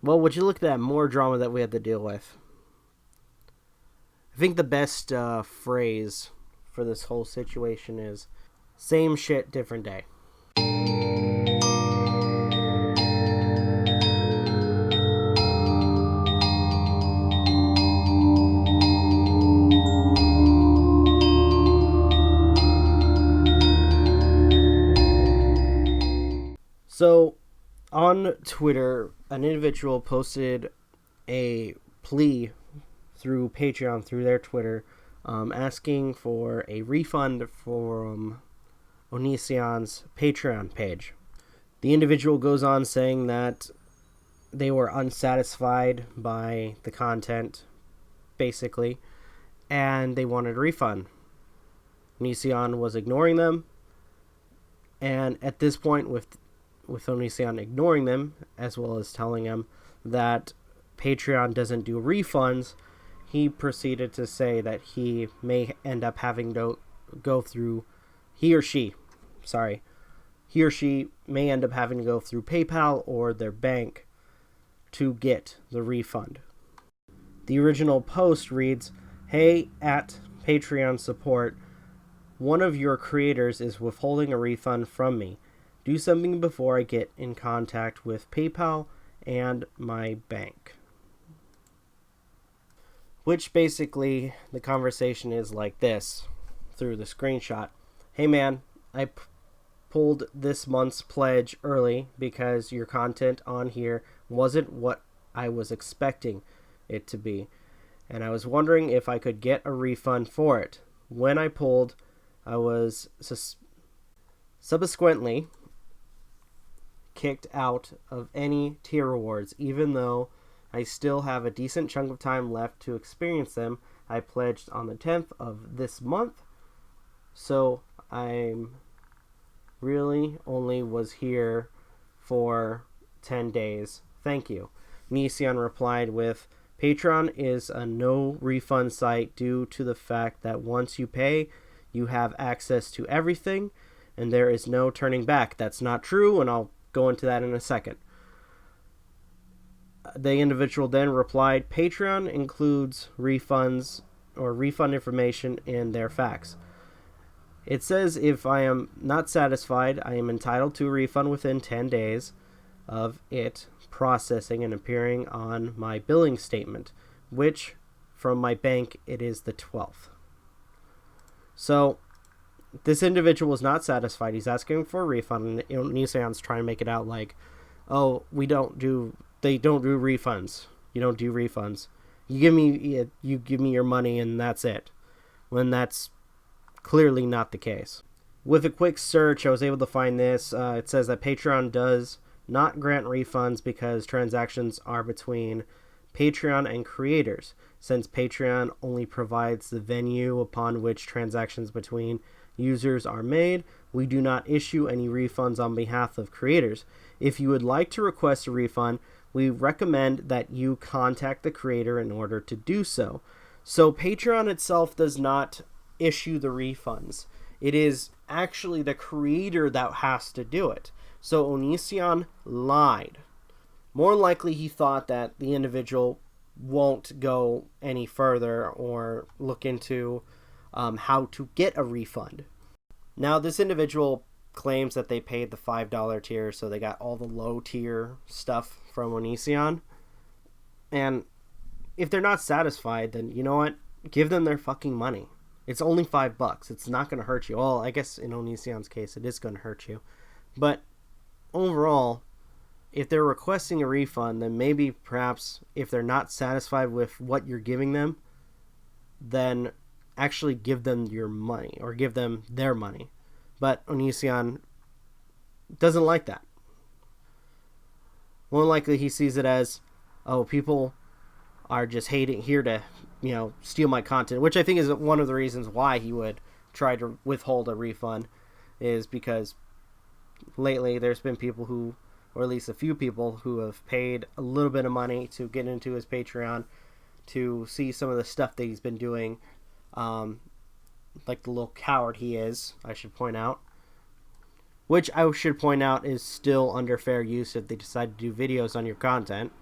Well, would you look at that more drama that we had to deal with? I think the best phrase for this whole situation is same shit, different day. So, on Twitter, an individual posted a plea through Patreon, through their Twitter, asking for a refund from Onision's Patreon page. The individual goes on saying that they were unsatisfied by the content, basically, and they wanted a refund. Onision was ignoring them, and at this point, with Onision ignoring them, as well as telling him that Patreon doesn't do refunds, he proceeded to say that he may end up having to go through, he or she may end up having to go through PayPal or their bank to get the refund. The original post reads, "Hey, at Patreon support, one of your creators is withholding a refund from me. Do something before I get in contact with PayPal and my bank." Which basically, the conversation is like this, through the screenshot. "Hey man, I pulled this month's pledge early because your content on here wasn't what I was expecting it to be. And I was wondering if I could get a refund for it. When I pulled, I was subsequently kicked out of any tier rewards, even though I still have a decent chunk of time left to experience them. I pledged on the 10th of this month, so I'm really only was here for 10 days. Thank you." Onision replied with, "Patreon is a no refund site due to the fact that once you pay, you have access to everything, and there is no turning back." That's not true, and I'll go into that in a second. The individual then replied, "Patreon includes refunds or refund information in their facts. It says if I am not satisfied, I am entitled to a refund within 10 days of it processing and appearing on my billing statement, which from my bank it is the 12th. So this individual was not satisfied. He's asking for a refund, and Onision's trying to make it out like, "Oh, they don't do refunds. You don't do refunds. You give me your money and that's it." When that's clearly not the case. With a quick search, I was able to find this. It says that Patreon does not grant refunds because transactions are between Patreon and creators. Since Patreon only provides the venue upon which transactions between users are made, we do not issue any refunds on behalf of creators. If you would like to request a refund, we recommend that you contact the creator in order to do so. So Patreon itself does not issue the refunds. It is actually the creator that has to do it. So Onision lied. More likely he thought that the individual won't go any further or look into how to get a refund. Now, this individual claims that they paid the $5 tier, so they got all the low tier stuff from Onision. And if they're not satisfied, then you know what? Give them their fucking money. It's only $5. It's not going to hurt you. Well, I guess in Onision's case, it is going to hurt you. But overall, if they're requesting a refund, then maybe perhaps if they're not satisfied with what you're giving them, then actually give them your money or give them their money. But Onision doesn't like that. More likely he sees it as, oh, people are just here to, steal my content, which I think is one of the reasons why he would try to withhold a refund, is because lately there's been people who, or at least a few people, who have paid a little bit of money to get into his Patreon to see some of the stuff that he's been doing, like the little coward he is, I should point out. Which I should point out is still under fair use if they decide to do videos on your content.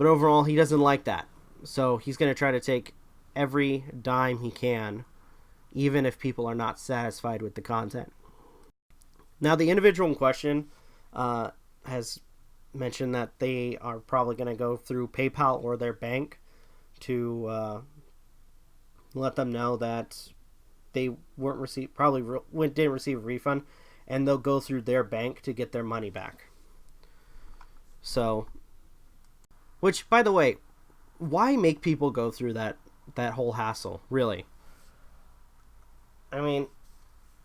But overall, he doesn't like that. So he's going to try to take every dime he can, even if people are not satisfied with the content. Now, the individual in question has mentioned that they are probably going to go through PayPal or their bank to let them know that they didn't receive a refund, and they'll go through their bank to get their money back. So, which, by the way, why make people go through that whole hassle, really? I mean,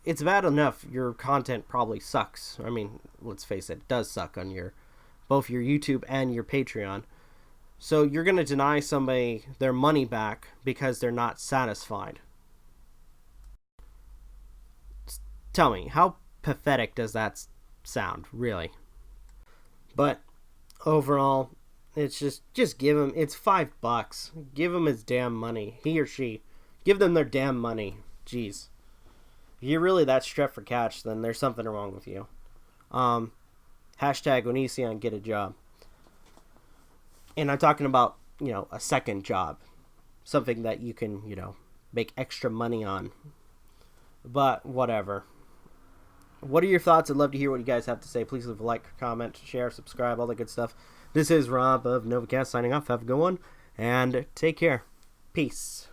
it's bad enough your content probably sucks. I mean, let's face it does suck on both your YouTube and your Patreon. So you're going to deny somebody their money back because they're not satisfied. Tell me, how pathetic does that sound, really? But overall, it's just give him, it's $5. Give him his damn money. He or she. Give them their damn money. Jeez. If you're really that strapped for cash, then there's something wrong with you. Hashtag Onision, get a job. And I'm talking about, a second job. Something that you can, make extra money on. But whatever. What are your thoughts? I'd love to hear what you guys have to say. Please leave a like, comment, share, subscribe, all that good stuff. This is Rob of Novakast signing off. Have a good one, and take care. Peace.